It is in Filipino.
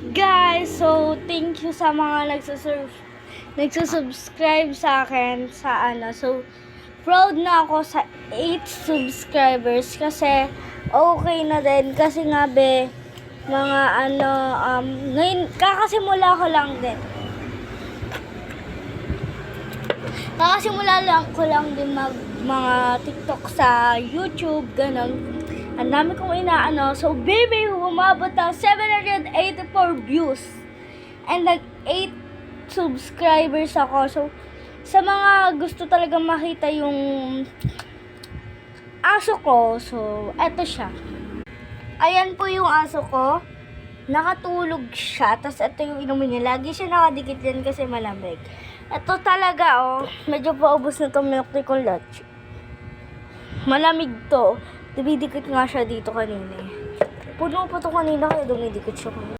Guys, so thank you sa mga nagsusubscribe sa akin sa So, proud na ako sa 8 subscribers kasi okay na din kasi nga mga ngayon kakasimula ko lang din. Ko lang din mga TikTok sa YouTube, ganun. Ang dami kong So, baby, umabot na 784 views. And 8 subscribers ako. So, sa mga gusto talaga makita yung aso ko, so, eto siya. Ayan po yung aso ko. Nakatulog siya. Tapos, ito yung inumin niya. Lagi siya nakadikit yan kasi malamig. Ito talaga, medyo paubos na itong milk tea ko lunch. Malamig to. Dumidikit nga siya dito kanina. Puno pa to kanina kaya dumidikit siya kanina.